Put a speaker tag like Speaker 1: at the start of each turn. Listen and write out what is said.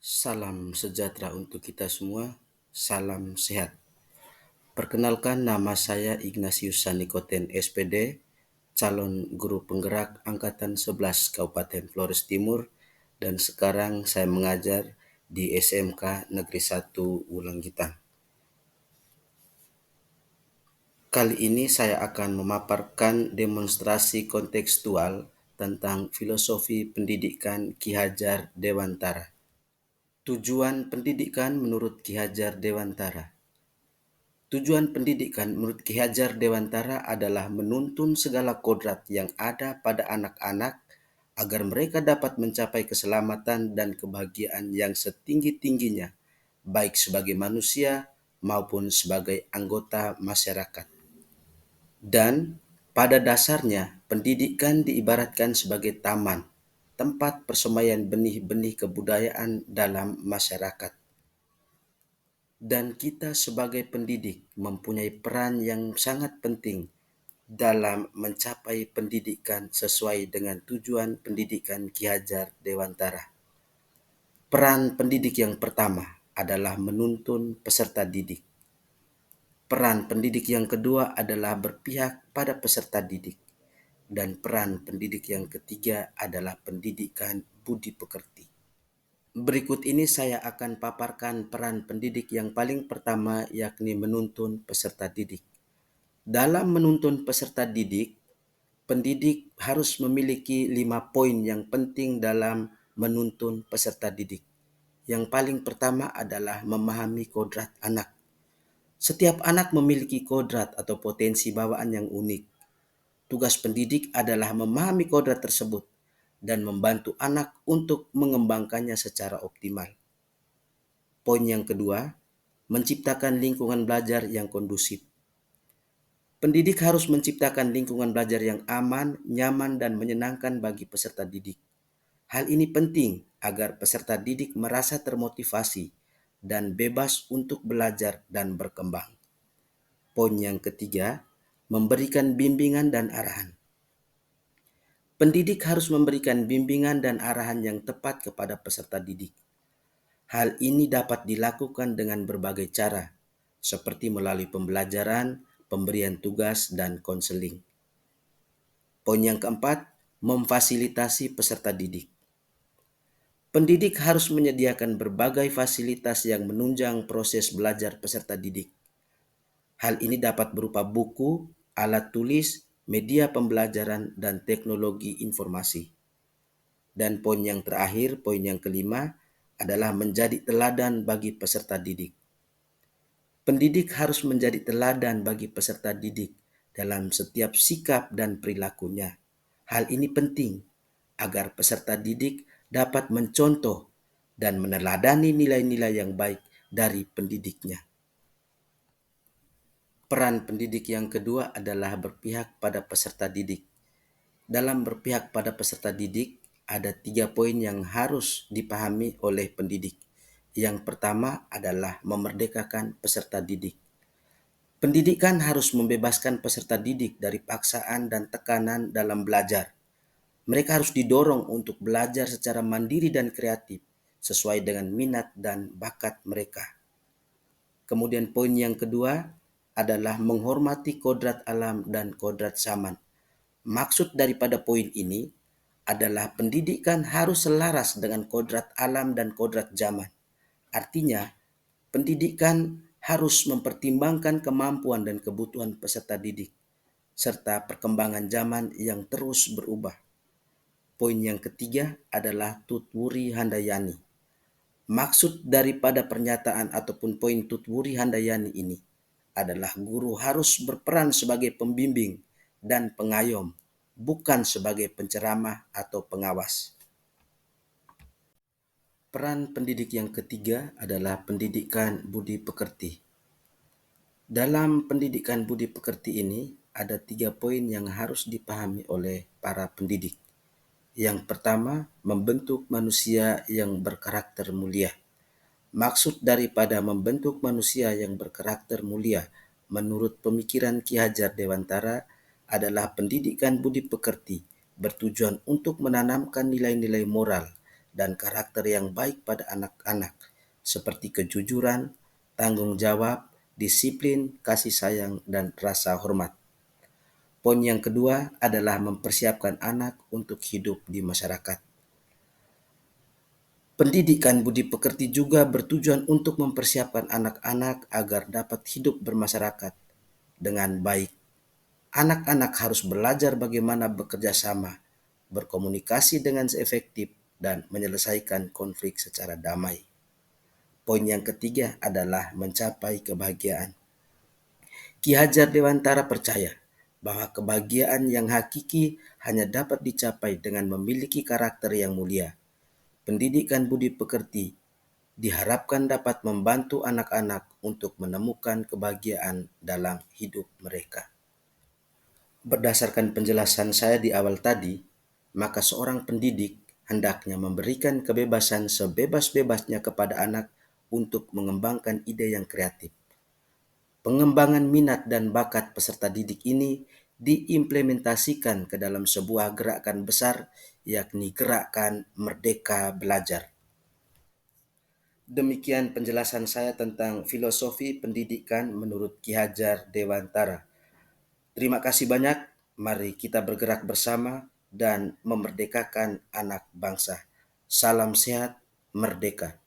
Speaker 1: Salam sejahtera untuk kita semua, salam sehat. Perkenalkan, nama saya Ignatius Sanikoten SPD, calon guru penggerak Angkatan 11 Kabupaten Flores Timur, dan sekarang saya mengajar di SMK Negeri 1 Wulangitan. Kali ini saya akan memaparkan demonstrasi kontekstual tentang filosofi pendidikan Ki Hajar Dewantara. Tujuan pendidikan menurut Ki Hajar Dewantara. Tujuan pendidikan menurut Ki Hajar Dewantara adalah menuntun segala kodrat yang ada pada anak-anak agar mereka dapat mencapai keselamatan dan kebahagiaan yang setinggi-tingginya, baik sebagai manusia maupun sebagai anggota masyarakat. Dan pada dasarnya, pendidikan diibaratkan sebagai taman, tempat persemaian benih-benih kebudayaan dalam masyarakat. Dan kita sebagai pendidik mempunyai peran yang sangat penting dalam mencapai pendidikan sesuai dengan tujuan pendidikan Ki Hajar Dewantara. Peran pendidik yang pertama adalah menuntun peserta didik. Peran pendidik yang kedua adalah berpihak pada peserta didik. Dan peran pendidik yang ketiga adalah pendidikan budi pekerti. Berikut ini saya akan paparkan peran pendidik yang paling pertama, yakni menuntun peserta didik. Dalam menuntun peserta didik, pendidik harus memiliki 5 poin yang penting dalam menuntun peserta didik. Yang paling pertama adalah memahami kodrat anak. Setiap anak memiliki kodrat atau potensi bawaan yang unik. Tugas pendidik adalah memahami kodrat tersebut dan membantu anak untuk mengembangkannya secara optimal. Poin yang kedua, menciptakan lingkungan belajar yang kondusif. Pendidik harus menciptakan lingkungan belajar yang aman, nyaman, dan menyenangkan bagi peserta didik. Hal ini penting agar peserta didik merasa termotivasi dan bebas untuk belajar dan berkembang. Poin yang ketiga, memberikan bimbingan dan arahan. Pendidik harus memberikan bimbingan dan arahan yang tepat kepada peserta didik. Hal ini dapat dilakukan dengan berbagai cara, seperti melalui pembelajaran, pemberian tugas, dan konseling. Poin yang keempat, memfasilitasi peserta didik. Pendidik harus menyediakan berbagai fasilitas yang menunjang proses belajar peserta didik. Hal ini dapat berupa buku, alat tulis, media pembelajaran, dan teknologi informasi. Dan poin yang terakhir, poin yang kelima, adalah menjadi teladan bagi peserta didik. Pendidik harus menjadi teladan bagi peserta didik dalam setiap sikap dan perilakunya. Hal ini penting agar peserta didik dapat mencontoh dan meneladani nilai-nilai yang baik dari pendidiknya. Peran pendidik yang kedua adalah berpihak pada peserta didik. Dalam berpihak pada peserta didik, ada 3 poin yang harus dipahami oleh pendidik. Yang pertama adalah memerdekakan peserta didik. Pendidikan harus membebaskan peserta didik dari paksaan dan tekanan dalam belajar. Mereka harus didorong untuk belajar secara mandiri dan kreatif, sesuai dengan minat dan bakat mereka. Kemudian poin yang kedua adalah menghormati kodrat alam dan kodrat zaman. Maksud daripada poin ini adalah pendidikan harus selaras dengan kodrat alam dan kodrat zaman. Artinya, pendidikan harus mempertimbangkan kemampuan dan kebutuhan peserta didik, serta perkembangan zaman yang terus berubah. Poin yang ketiga adalah tutwuri handayani. Maksud daripada pernyataan ataupun poin tutwuri handayani ini adalah guru harus berperan sebagai pembimbing dan pengayom, bukan sebagai penceramah atau pengawas. Peran pendidik yang ketiga adalah pendidikan budi pekerti. Dalam pendidikan budi pekerti ini, ada 3 poin yang harus dipahami oleh para pendidik. Yang pertama, membentuk manusia yang berkarakter mulia. Maksud daripada membentuk manusia yang berkarakter mulia menurut pemikiran Ki Hajar Dewantara adalah pendidikan budi pekerti bertujuan untuk menanamkan nilai-nilai moral dan karakter yang baik pada anak-anak, seperti kejujuran, tanggung jawab, disiplin, kasih sayang, dan rasa hormat. Poin yang kedua adalah mempersiapkan anak untuk hidup di masyarakat. Pendidikan budi pekerti juga bertujuan untuk mempersiapkan anak-anak agar dapat hidup bermasyarakat dengan baik. Anak-anak harus belajar bagaimana bekerja sama, berkomunikasi dengan efektif, dan menyelesaikan konflik secara damai. Poin yang ketiga adalah mencapai kebahagiaan. Ki Hajar Dewantara percaya bahwa kebahagiaan yang hakiki hanya dapat dicapai dengan memiliki karakter yang mulia. Pendidikan budi pekerti diharapkan dapat membantu anak-anak untuk menemukan kebahagiaan dalam hidup mereka. Berdasarkan penjelasan saya di awal tadi, maka seorang pendidik hendaknya memberikan kebebasan sebebas-bebasnya kepada anak untuk mengembangkan ide yang kreatif. Pengembangan minat dan bakat peserta didik ini diimplementasikan ke dalam sebuah gerakan besar, yakni Gerakan Merdeka Belajar. Demikian penjelasan saya tentang filosofi pendidikan menurut Ki Hajar Dewantara. Terima kasih banyak. Mari kita bergerak bersama dan memerdekakan anak bangsa. Salam sehat, merdeka.